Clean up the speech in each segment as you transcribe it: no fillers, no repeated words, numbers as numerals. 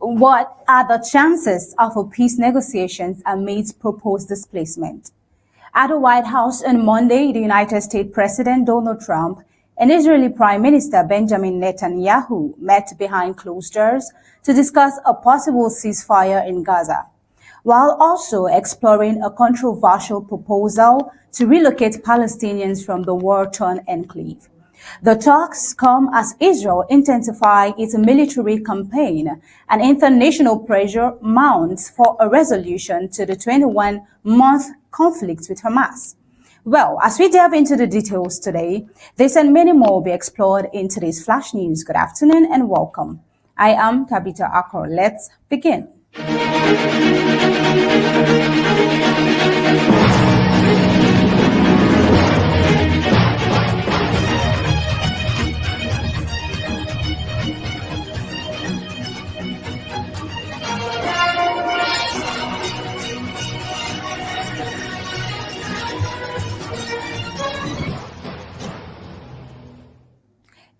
What are the chances of a peace negotiations amid proposed displacement? At the White House on Monday, the United States President Donald Trump and Israeli Prime Minister Benjamin Netanyahu met behind closed doors to discuss a possible ceasefire in Gaza, while also exploring a controversial proposal to relocate Palestinians from the war-torn enclave. The talks come as Israel intensifies its military campaign and international pressure mounts for a resolution to the 21-month conflict with Hamas. Well, as we delve into the details today, this and many more will be explored in today's Flash News. Good afternoon and welcome. I am Tabitha Akor. Let's begin.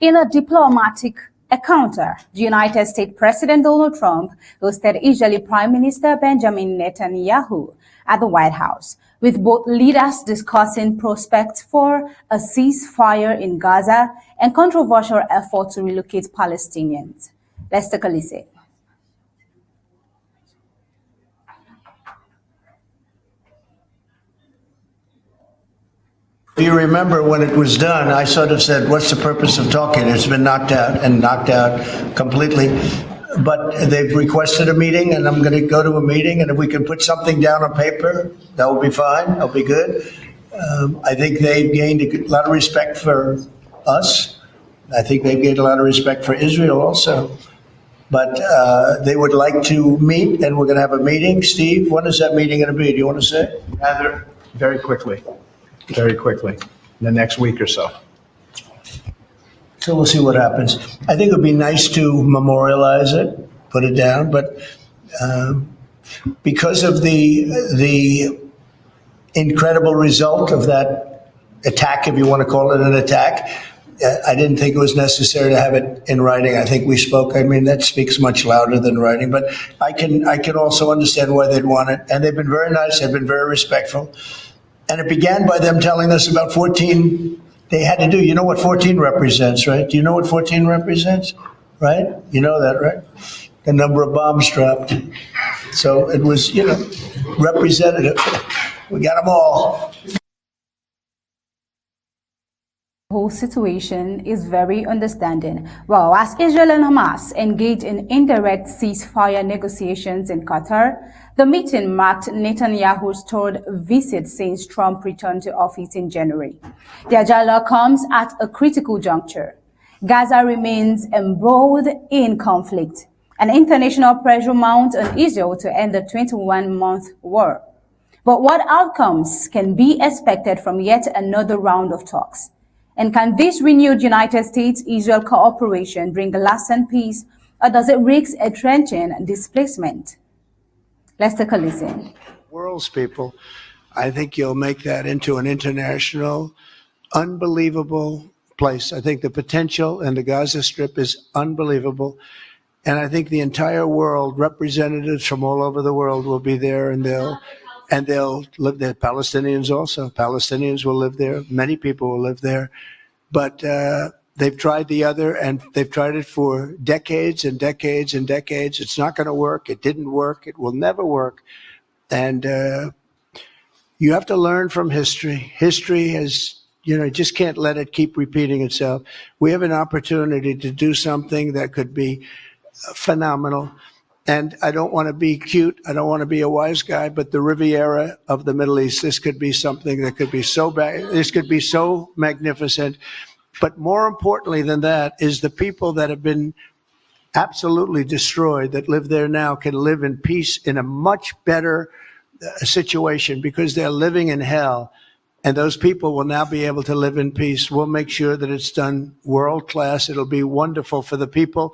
In a diplomatic encounter, the United States President Donald Trump hosted Israeli Prime Minister Benjamin Netanyahu at the White House, with both leaders discussing prospects for a ceasefire in Gaza and controversial efforts to relocate Palestinians. Let's take a listen. You remember when it was done, I sort of said, what's the purpose of talking? It's been knocked out completely. But they've requested a meeting, and I'm going to go to a meeting. And if we can put something down on paper, that will be fine. That'll be good. I think they've gained a lot of respect for us. I think they've gained a lot of respect for Israel also. But they would like to meet, and we're going to have a meeting. Steve, when is that meeting going to be? Do you want to say? Rather, very quickly, in the next week or so. So we'll see what happens. I think it would be nice to memorialize it, put it down, but because of the incredible result of that attack, if you want to call it an attack, I didn't think it was necessary to have it in writing. I think we spoke. I mean, that speaks much louder than writing, but I can also understand why they'd want it. And they've been very nice. They've been very respectful. And it began by them telling us about 14. They had to do, you know what 14 represents, right? Do you know what 14 represents, right? You know that, right? The number of bombs dropped. So it was, representative. We got them all. The whole situation is very understanding. Well, as Israel and Hamas engage in indirect ceasefire negotiations in Qatar, the meeting marked Netanyahu's third visit since Trump returned to office in January. Their dialogue comes at a critical juncture. Gaza remains embroiled in conflict, and international pressure mounts on Israel to end the 21-month war. But what outcomes can be expected from yet another round of talks? And can this renewed United States-Israel cooperation bring a lasting peace, or does it risk entrenching displacement? Let's take a listen. World's people, I think you'll make that into an international, unbelievable place. I think the potential in the Gaza Strip is unbelievable. And I think the entire world, representatives from all over the world will be there, and they'll live there. Palestinians also. Palestinians will live there. Many people will live there. But they've tried the other, and they've tried it for decades and decades and decades. It's not going to work. It didn't work. It will never work. And you have to learn from history. History has, just can't let it keep repeating itself. We have an opportunity to do something that could be phenomenal. And I don't want to be cute. I don't want to be a wise guy, but the Riviera of the Middle East, this could be something that could be so bad. This could be so magnificent. But more importantly than that is the people that have been absolutely destroyed that live there now can live in peace in a much better situation because they're living in hell. And those people will now be able to live in peace. We'll make sure that it's done world class. It'll be wonderful for the people.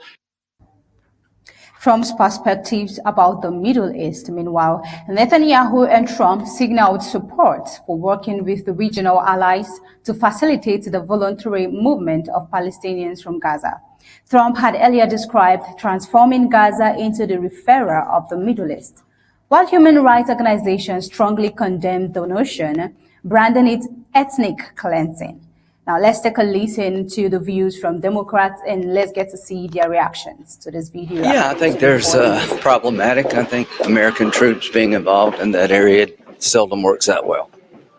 Trump's perspectives about the Middle East. Meanwhile, Netanyahu and Trump signaled support for working with the regional allies to facilitate the voluntary movement of Palestinians from Gaza. Trump had earlier described transforming Gaza into the referrer of the Middle East, while human rights organizations strongly condemned the notion, branding it ethnic cleansing. Now, let's take a listen to the views from Democrats and let's get to see their reactions to this video. Yeah, I think there's problematic. I think American troops being involved in that area seldom works that well.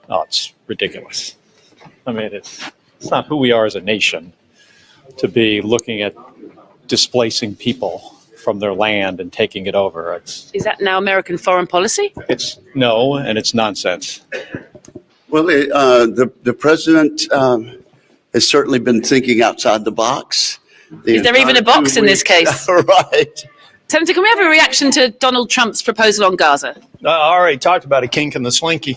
Oh, it's ridiculous. I mean, it's not who we are as a nation to be looking at displacing people from their land and taking it over. Is that now American foreign policy? It's no, and it's nonsense. Well, the president has certainly been thinking outside the box. Is there even a box in this case? Right. Senator, can we have a reaction to Donald Trump's proposal on Gaza? I already talked about a kink in the slinky.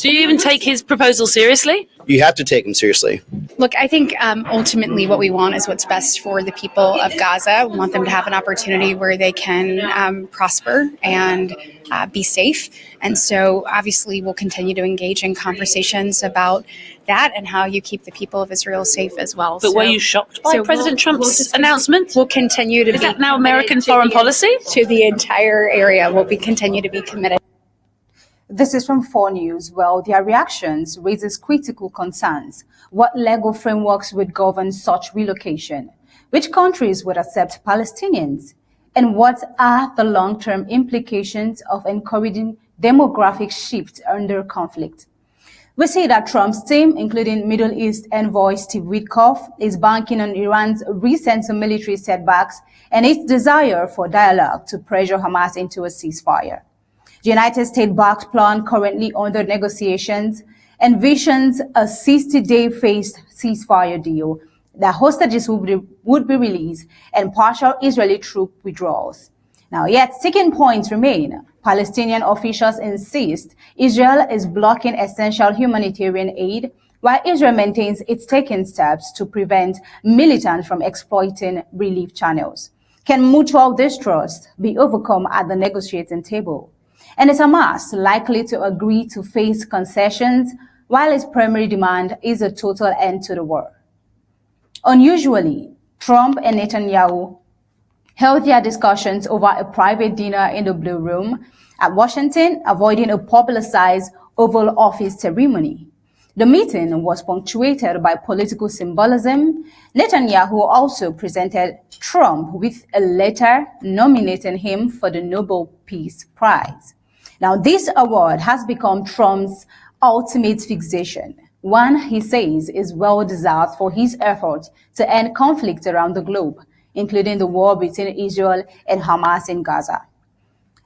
Do you even take his proposal seriously? You have to take him seriously. Look, I think ultimately what we want is what's best for the people of Gaza. We want them to have an opportunity where they can prosper and be safe. And so obviously we'll continue to engage in conversations about that and how you keep the people of Israel safe as well. But were you shocked by President Trump's announcement? We'll continue to be. Is that now American foreign policy? To the entire area. We'll continue to be committed. This is from 4 News. Well, their reactions raises critical concerns. What legal frameworks would govern such relocation? Which countries would accept Palestinians? And what are the long-term implications of encouraging demographic shifts under conflict? We see that Trump's team, including Middle East envoy Steve Witkoff, is banking on Iran's recent military setbacks and its desire for dialogue to pressure Hamas into a ceasefire. The United States-backed plan currently under negotiations envisions a 60-day phased ceasefire deal that hostages would be released and partial Israeli troop withdrawals. Now, yet sticking points remain. Palestinian officials insist Israel is blocking essential humanitarian aid, while Israel maintains it's taking steps to prevent militants from exploiting relief channels. Can mutual distrust be overcome at the negotiating table? And is Hamas likely to agree to face concessions while its primary demand is a total end to the war? Unusually, Trump and Netanyahu held their discussions over a private dinner in the Blue Room at Washington, avoiding a publicized Oval Office ceremony. The meeting was punctuated by political symbolism. Netanyahu also presented Trump with a letter nominating him for the Nobel Peace Prize. Now, this award has become Trump's ultimate fixation, one he says is well-deserved for his effort to end conflict around the globe, including the war between Israel and Hamas in Gaza.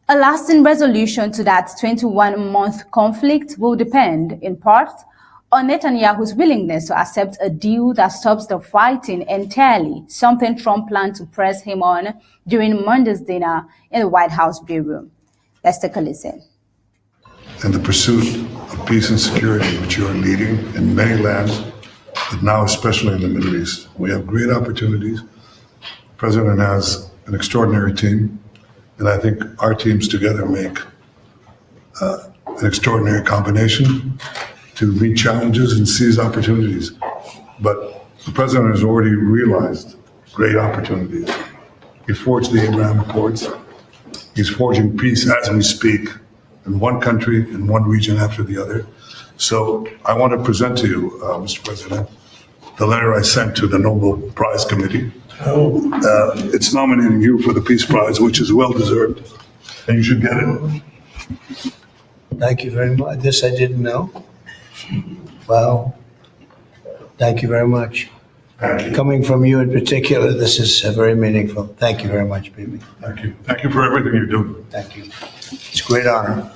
A lasting resolution to that 21-month conflict will depend, in part, on Netanyahu's willingness to accept a deal that stops the fighting entirely, something Trump planned to press him on during Monday's dinner in the White House Blue Room. Let's take a listen. And the pursuit of peace and security, which you are leading in many lands, but now especially in the Middle East. We have great opportunities. The President has an extraordinary team, and I think our teams together make an extraordinary combination to meet challenges and seize opportunities. But the President has already realized great opportunities. He forged the Abraham Accords. He's forging peace as we speak in one country, in one region after the other. So I want to present to you, Mr. President, the letter I sent to the Nobel Prize Committee. It's nominating you for the Peace Prize, which is well-deserved, and you should get it. Thank you very much. This I didn't know. Wow. Thank you very much. Coming from you in particular, this is very meaningful. Thank you very much, Bibi. Thank you. Thank you for everything you're doing. Thank you. It's a great honor.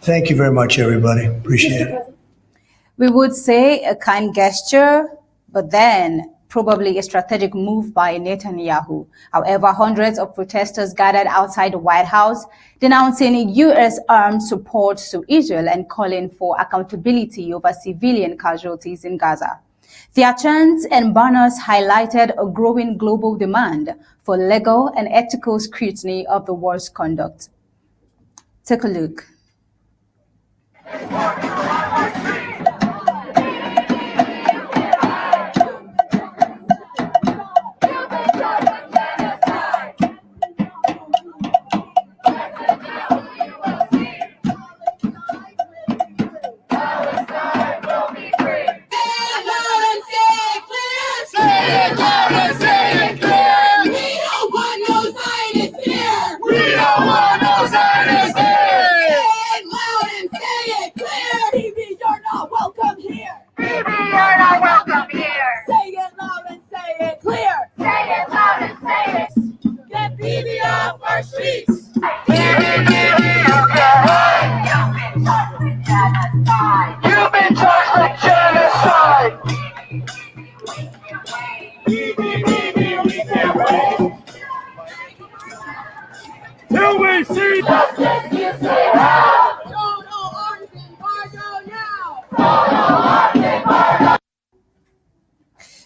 Thank you very much, everybody. Appreciate it. We would say a kind gesture, but then probably a strategic move by Netanyahu. However, hundreds of protesters gathered outside the White House, denouncing U.S. armed support to Israel and calling for accountability over civilian casualties in Gaza. Their chants and banners highlighted a growing global demand for legal and ethical scrutiny of the war's conduct. Take a look.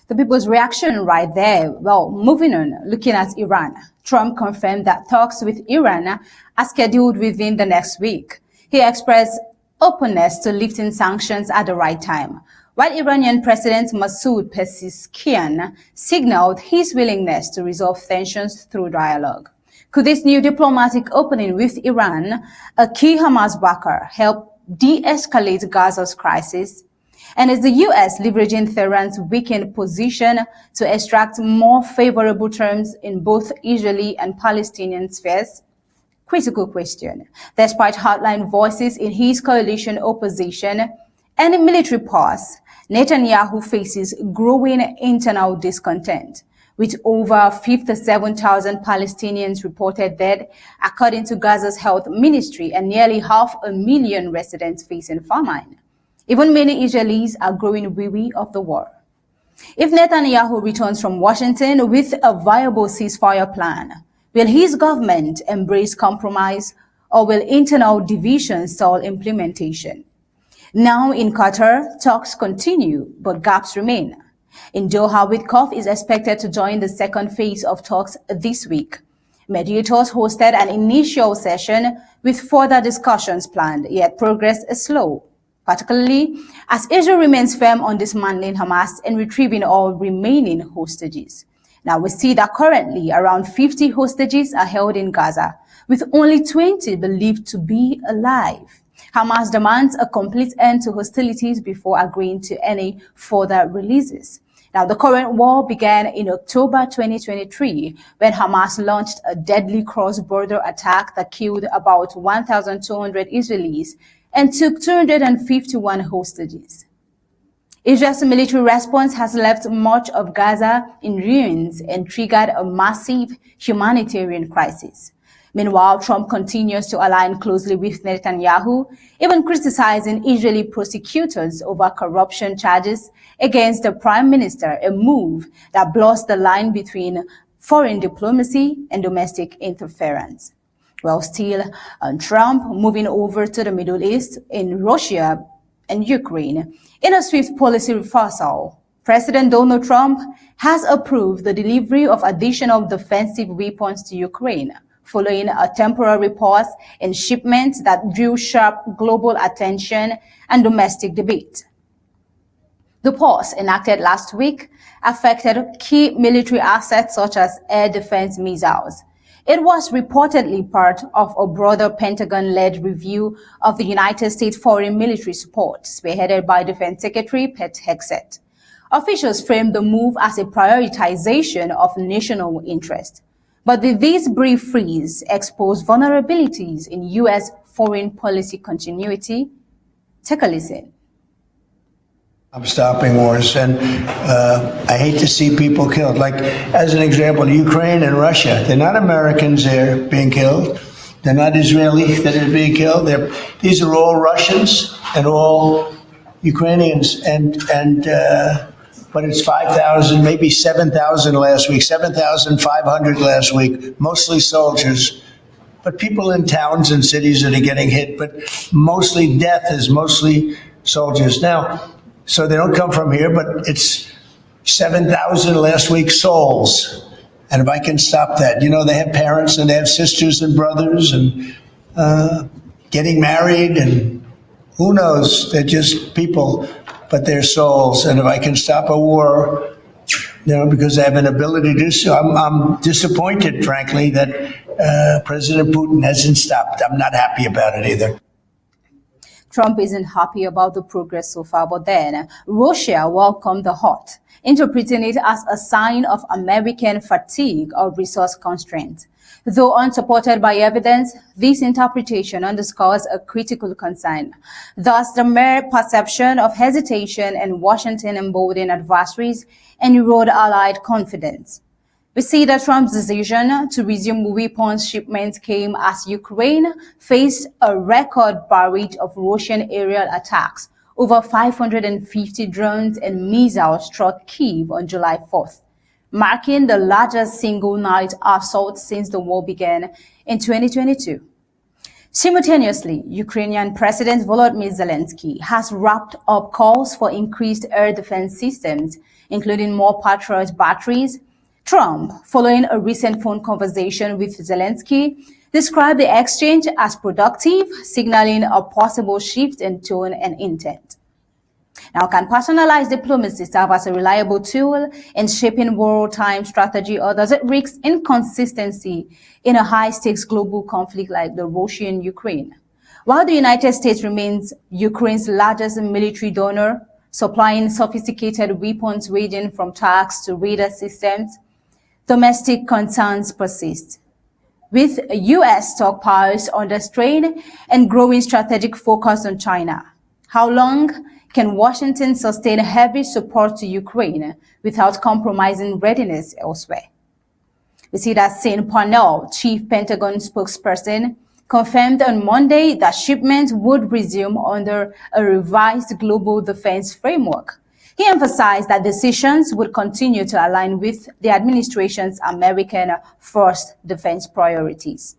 The people's reaction right there. Well, moving on, looking at Iran. Trump confirmed that talks with Iran are scheduled within the next week. He expressed openness to lifting sanctions at the right time, while Iranian President Masoud Pezeshkian signaled his willingness to resolve tensions through dialogue. Could this new diplomatic opening with Iran, a key Hamas backer, help de-escalate Gaza's crisis? And is the U.S. leveraging Tehran's weakened position to extract more favorable terms in both Israeli and Palestinian spheres? Critical question. Despite hardline voices in his coalition opposition and a military pause, Netanyahu faces growing internal discontent, with over 57,000 Palestinians reported dead, according to Gaza's health ministry, and nearly 500,000 residents facing famine. Even many Israelis are growing weary of the war. If Netanyahu returns from Washington with a viable ceasefire plan, will his government embrace compromise, or will internal divisions stall implementation? Now in Qatar, talks continue, but gaps remain. In Doha, Witkoff is expected to join the second phase of talks this week. Mediators hosted an initial session with further discussions planned, yet progress is slow, particularly as Israel remains firm on dismantling Hamas and retrieving all remaining hostages. Now, we see that currently around 50 hostages are held in Gaza, with only 20 believed to be alive. Hamas demands a complete end to hostilities before agreeing to any further releases. Now, the current war began in October 2023 when Hamas launched a deadly cross-border attack that killed about 1,200 Israelis and took 251 hostages. Israel's military response has left much of Gaza in ruins and triggered a massive humanitarian crisis. Meanwhile, Trump continues to align closely with Netanyahu, even criticizing Israeli prosecutors over corruption charges against the prime minister, a move that blurs the line between foreign diplomacy and domestic interference. Well, still on Trump, moving over to the Middle East, in Russia and Ukraine. In a swift policy reversal, President Donald Trump has approved the delivery of additional defensive weapons to Ukraine, following a temporary pause in shipments that drew sharp global attention and domestic debate. The pause, enacted last week, affected key military assets such as air defense missiles. It was reportedly part of a broader Pentagon-led review of the United States foreign military support, spearheaded by Defense Secretary Pete Hegseth. Officials framed the move as a prioritization of national interest. But did this brief freeze expose vulnerabilities in U.S. foreign policy continuity? Take a listen. I'm stopping wars, and I hate to see people killed. Like, as an example, Ukraine and Russia, they're not Americans there being killed. They're not Israeli that are being killed. These are all Russians and all Ukrainians. And but it's 5,000, maybe 7,000 last week, 7,500 last week, mostly soldiers, but people in towns and cities that are getting hit, but mostly death is mostly soldiers. Now, so they don't come from here, but it's 7,000 last week souls. And if I can stop that, they have parents and they have sisters and brothers and getting married and who knows, they're just people, but they're souls. And if I can stop a war, because I have an ability to do so, I'm disappointed, frankly, that President Putin hasn't stopped. I'm not happy about it either. Trump isn't happy about the progress so far, but then Russia welcomed the halt, interpreting it as a sign of American fatigue or resource constraint. Though unsupported by evidence, this interpretation underscores a critical concern. Thus, the mere perception of hesitation in Washington emboldened adversaries and erode allied confidence. We see that Trump's decision to resume weapons shipments came as Ukraine faced a record barrage of Russian aerial attacks. Over 550 drones and missiles struck Kyiv on July 4th, marking the largest single-night assault since the war began in 2022. Simultaneously, Ukrainian President Volodymyr Zelensky has wrapped up calls for increased air defense systems, including more Patriot batteries. Trump, following a recent phone conversation with Zelensky, described the exchange as productive, signaling a possible shift in tone and intent. Now, can personalized diplomacy serve as a reliable tool in shaping wartime strategy, or does it risk inconsistency in a high-stakes global conflict like the Russian-Ukraine? While the United States remains Ukraine's largest military donor, supplying sophisticated weapons ranging from tanks to radar systems, domestic concerns persist. With U.S. stockpiles under strain and growing strategic focus on China, how long can Washington sustain heavy support to Ukraine without compromising readiness elsewhere? We see that Sean Parnell, chief Pentagon spokesperson, confirmed on Monday that shipments would resume under a revised global defense framework. He emphasized that decisions would continue to align with the administration's American first defense priorities.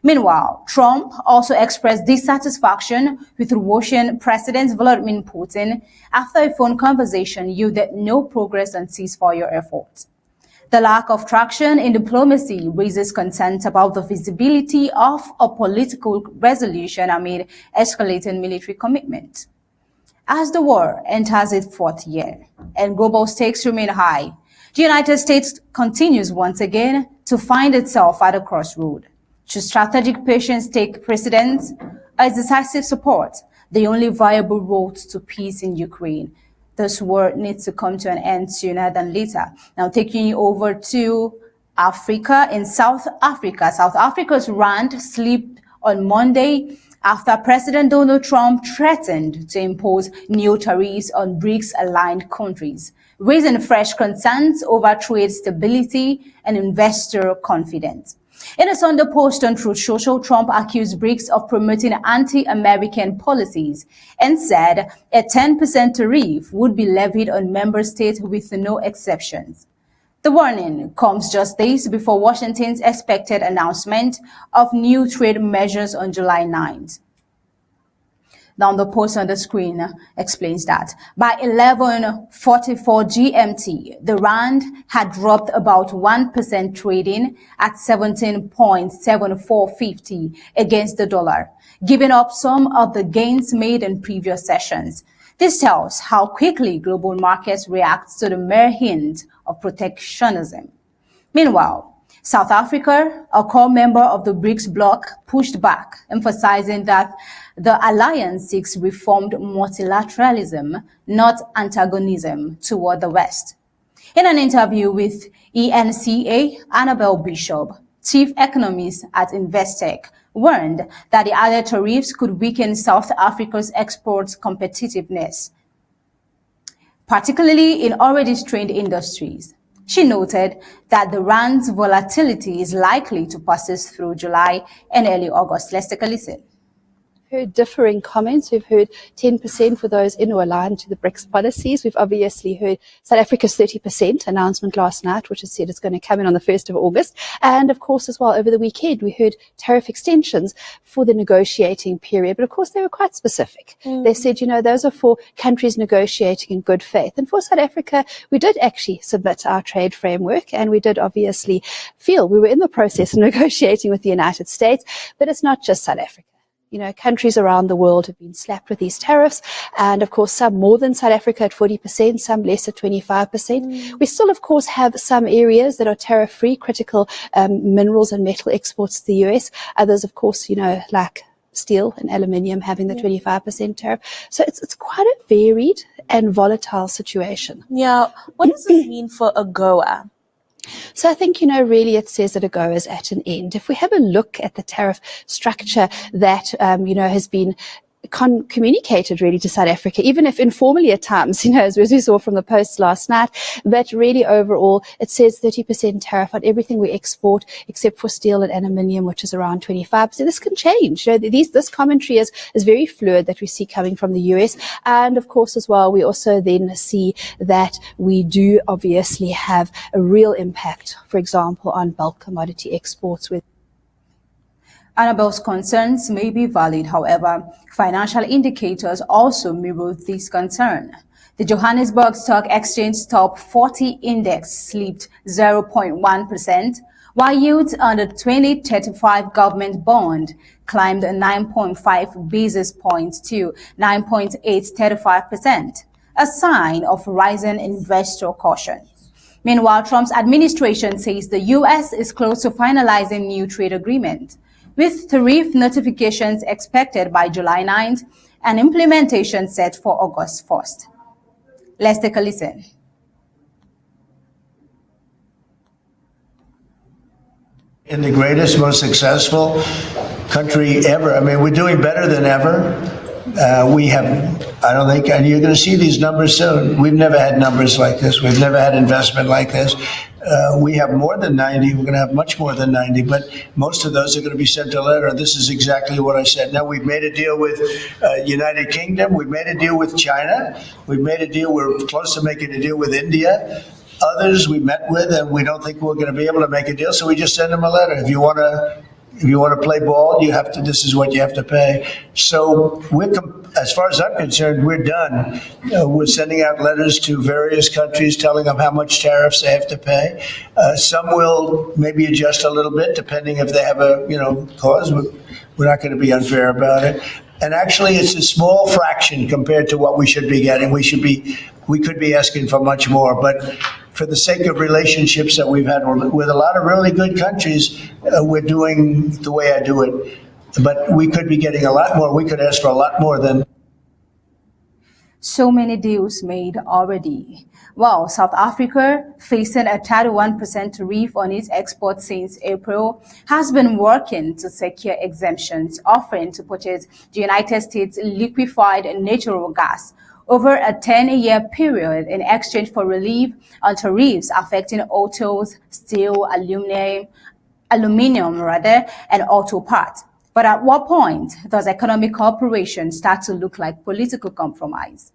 Meanwhile, Trump also expressed dissatisfaction with Russian President Vladimir Putin after a phone conversation yielded no progress on ceasefire efforts. The lack of traction in diplomacy raises concerns about the feasibility of a political resolution amid escalating military commitment. As the war enters its fourth year and global stakes remain high, the United States continues once again to find itself at a crossroad. Should strategic patience take precedence? Is decisive support the only viable road to peace in Ukraine? This war needs to come to an end sooner than later. Now, taking you over to Africa. In South Africa, South Africa's rand slipped on Monday after President Donald Trump threatened to impose new tariffs on BRICS-aligned countries, raising fresh concerns over trade stability and investor confidence. In a Sunday post on Truth Social, Trump accused BRICS of promoting anti-American policies and said a 10% tariff would be levied on member states with no exceptions. The warning comes just days before Washington's expected announcement of new trade measures on July 9th. Now, the post on the screen explains that by 11:44 GMT, the rand had dropped about 1%, trading at 17.7450 against the dollar, giving up some of the gains made in previous sessions. This tells how quickly global markets react to the mere hint of protectionism. Meanwhile, South Africa, a core member of the BRICS bloc, pushed back, emphasizing that the alliance seeks reformed multilateralism, not antagonism, toward the West. In an interview with ENCA, Annabel Bishop, chief economist at Investec, warned that the added tariffs could weaken South Africa's export competitiveness, particularly in already strained industries. She noted that the rand's volatility is likely to persist through July and early August. Let's take a listen. heard differing comments. We've heard 10% for those in or aligned to the BRICS policies. We've obviously heard South Africa's 30% announcement last night, which has said it's going to come in on the 1st of August. And of course, as well, over the weekend, we heard tariff extensions for the negotiating period. But of course, they were quite specific. They said, those are for countries negotiating in good faith. And for South Africa, we did actually submit our trade framework, and we did obviously feel we were in the process of negotiating with the United States. But it's not just South Africa. Countries around the world have been slapped with these tariffs, and of course, some more than South Africa at 40%, some less at 25%. We still, of course, have some areas that are tariff-free, critical minerals and metal exports to the US. Others, of course, like steel and aluminium having the 25% tariff. So it's quite a varied and volatile situation. Yeah. What does this mean for AGOA? So I think, really it says that AGOA is at an end. If we have a look at the tariff structure that, has been communicated really to South Africa, even if informally at times, as we saw from the posts last night, but really overall, it says 30% tariff on everything we export except for steel and aluminium, which is around 25%. This can change. This commentary is very fluid that we see coming from the US. And of course, as well, we also then see that we do obviously have a real impact, for example, on bulk commodity exports with Annabelle's concerns may be valid, however, financial indicators also mirror this concern. The Johannesburg Stock Exchange Top 40 Index slipped 0.1%, while yields on the 2035 government bond climbed 9.5 basis points to 9.835%, a sign of rising investor caution. Meanwhile, Trump's administration says the U.S. is close to finalizing new trade agreement, with tariff notifications expected by July 9th and implementation set for August 1st. Let's take a listen. In the greatest, most successful country ever. I mean, we're doing better than ever. We have, I don't think, and you're going to see these numbers soon. We've never had numbers like this. We've never had investment like this. We have more than 90. We're going to have much more than 90, but most of those are going to be sent a letter. This is exactly what I said. Now, we've made a deal with United Kingdom. We've made a deal with China. We've made a deal. We're close to making a deal with India. Others we met with, and we don't think we're going to be able to make a deal, so we just send them a letter. If you want to play ball, you have to. This is what you have to pay. So as far as I'm concerned, we're done. We're sending out letters to various countries telling them how much tariffs they have to pay. Some will maybe adjust a little bit depending if they have a cause. We're not going to be unfair about it. And actually, it's a small fraction compared to what we should be getting. We could be asking for much more, but for the sake of relationships that we've had with a lot of really good countries, we're doing the way I do it. But we could be getting a lot more. We could ask for a lot more than. So many deals made already. Well, South Africa, facing a 31% tariff on its exports since April, has been working to secure exemptions, offering to purchase the United States liquefied natural gas over a 10-year period in exchange for relief on tariffs affecting autos, steel, aluminum, and auto parts. But at what point does economic cooperation start to look like political compromise?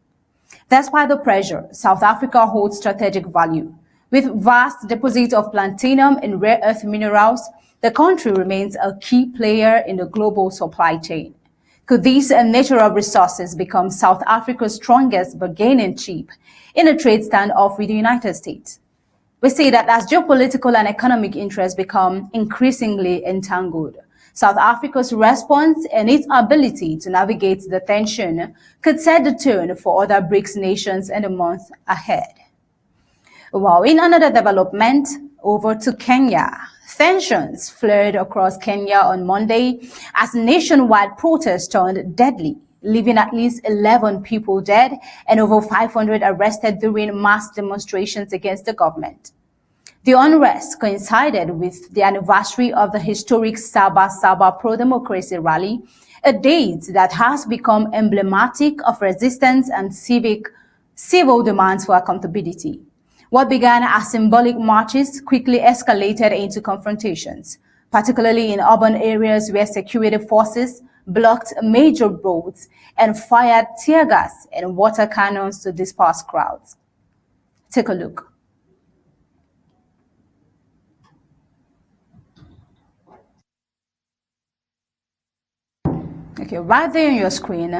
Despite the pressure, South Africa holds strategic value. With vast deposits of platinum and rare earth minerals, the country remains a key player in the global supply chain. Could these natural resources become South Africa's strongest bargaining chip in a trade standoff with the United States? We see that as geopolitical and economic interests become increasingly entangled, South Africa's response and its ability to navigate the tension could set the tone for other BRICS nations in the months ahead. While in another development, over to Kenya. Tensions flared across Kenya on Monday as nationwide protests turned deadly, leaving at least 11 people dead and over 500 arrested during mass demonstrations against the government. The unrest coincided with the anniversary of the historic Saba Saba pro-democracy rally, a date that has become emblematic of resistance and civil demands for accountability. What began as symbolic marches quickly escalated into confrontations, particularly in urban areas where security forces blocked major roads, and fired tear gas and water cannons to disperse crowds. Take a look. Okay, right there on your screen,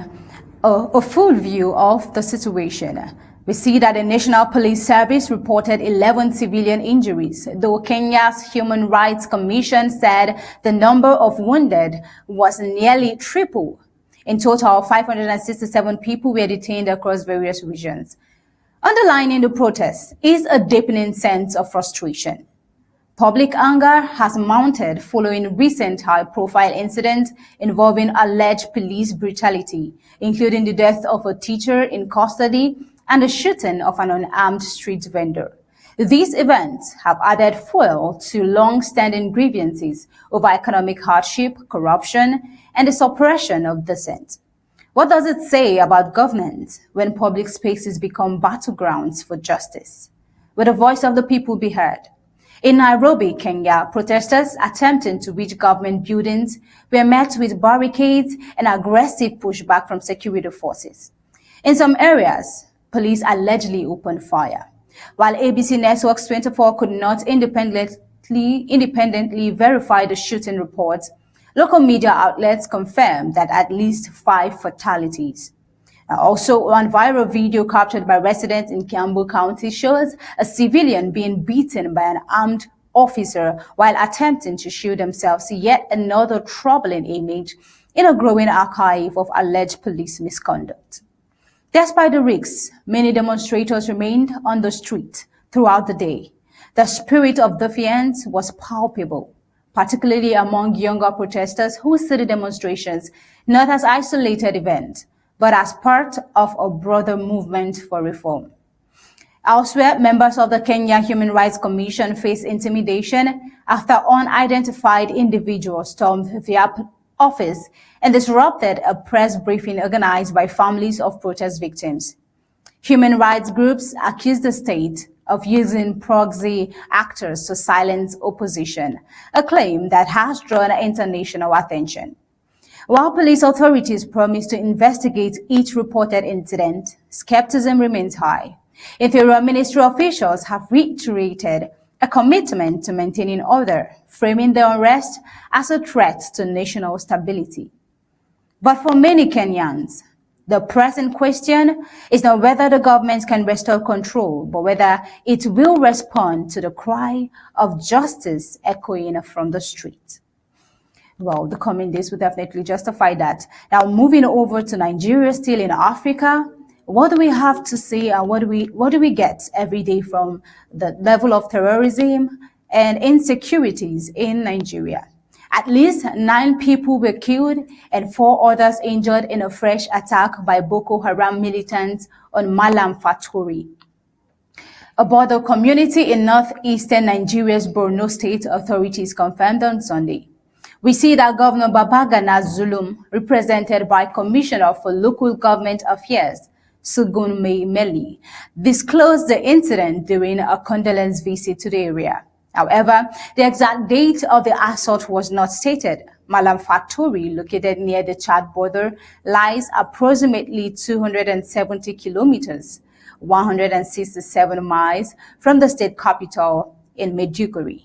a full view of the situation. We see that the National Police Service reported 11 civilian injuries, though Kenya's Human Rights Commission said the number of wounded was nearly triple. In total, 567 people were detained across various regions. Underlining the protests is a deepening sense of frustration. Public anger has mounted following recent high-profile incidents involving alleged police brutality, including the death of a teacher in custody and the shooting of an unarmed street vendor. These events have added fuel to long-standing grievances over economic hardship, corruption, and the suppression of dissent. What does it say about governance when public spaces become battlegrounds for justice? Will the voice of the people be heard? In Nairobi, Kenya, protesters attempting to reach government buildings were met with barricades and aggressive pushback from security forces. In some areas, police allegedly opened fire. While ABC Networks 24 could not independently verify the shooting reports, local media outlets confirmed that at least 5 fatalities. Also, one viral video captured by residents in Kiambu County shows a civilian being beaten by an armed officer while attempting to shield themselves, yet another troubling image in a growing archive of alleged police misconduct. Despite the risks, many demonstrators remained on the street throughout the day. The spirit of defiance was palpable, particularly among younger protesters who see the demonstrations not as isolated events, but as part of a broader movement for reform. Elsewhere, members of the Kenya Human Rights Commission face intimidation after unidentified individuals stormed their office and disrupted a press briefing organized by families of protest victims. Human rights groups accuse the state of using proxy actors to silence opposition, a claim that has drawn international attention. While police authorities promise to investigate each reported incident, skepticism remains high. Interior Ministry officials have reiterated a commitment to maintaining order, framing the unrest as a threat to national stability. But for many Kenyans, the present question is not whether the government can restore control, but whether it will respond to the cry of justice echoing from the street. Well, the coming days will definitely justify that. Now, moving over to Nigeria, still in Africa, what do we have to say and what do we get every day from the level of terrorism and insecurities in Nigeria? At least 9 people were killed and 4 others injured in a fresh attack by Boko Haram militants on Malam Fatori, a border community in northeastern Nigeria's Borno state, authorities confirmed on Sunday. We see that Governor Babagana Zulum, represented by Commissioner for Local Government Affairs, Sugun Meli, disclosed the incident during a condolence visit to the area. However, the exact date of the assault was not stated. Malam Fatori, located near the Chad border, lies approximately 270 kilometers, 167 miles from the state capital in Maiduguri.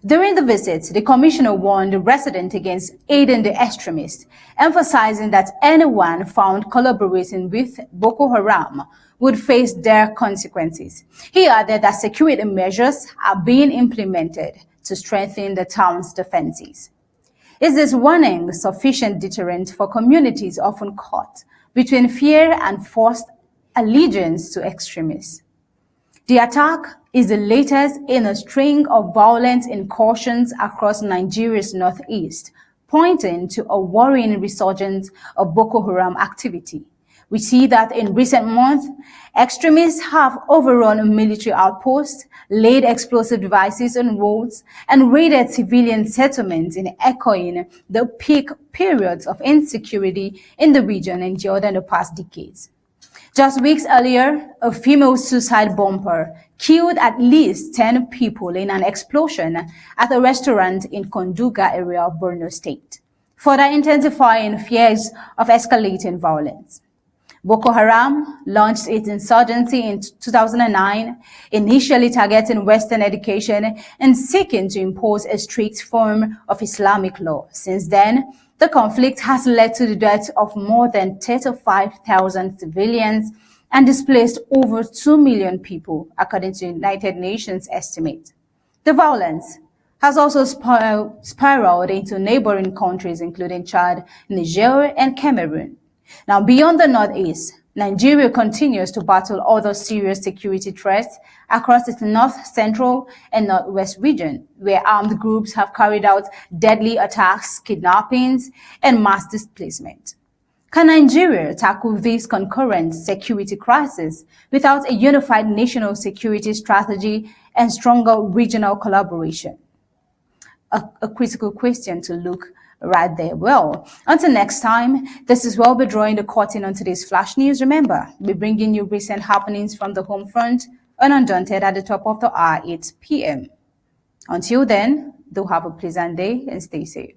During the visit, the commissioner warned the residents against aiding the extremists, emphasizing that anyone found collaborating with Boko Haram would face their consequences. He added that security measures are being implemented to strengthen the town's defenses. Is this warning sufficient deterrent for communities often caught between fear and forced allegiance to extremists? The attack is the latest in a string of violent incursions across Nigeria's northeast, pointing to a worrying resurgence of Boko Haram activity. We see that in recent months, extremists have overrun military outposts, laid explosive devices on roads, and raided civilian settlements, in echoing the peak periods of insecurity in the region endured in the past decades. Just weeks earlier, a female suicide bomber killed at least 10 people in an explosion at a restaurant in Konduga area of Borno State. further intensifying fears of escalating violence. Boko Haram launched its insurgency in 2009, initially targeting Western education and seeking to impose a strict form of Islamic law. Since then, the conflict has led to the death of more than 35,000 civilians and displaced over 2 million people, according to United Nations estimate. The violence has also spiraled into neighboring countries, including Chad, Niger, and Cameroon. Now, beyond the Northeast, Nigeria continues to battle other serious security threats across its north, central, and northwest region, where armed groups have carried out deadly attacks, kidnappings, and mass displacement. Can Nigeria tackle this concurrent security crisis without a unified national security strategy and stronger regional collaboration? A critical question to look right there. Well, until next time, this is where we'll be drawing the curtain on today's Flash News. Remember, we're bringing you recent happenings from the home front and Undaunted at the top of the hour, 8 p.m. Until then, do have a pleasant day and stay safe.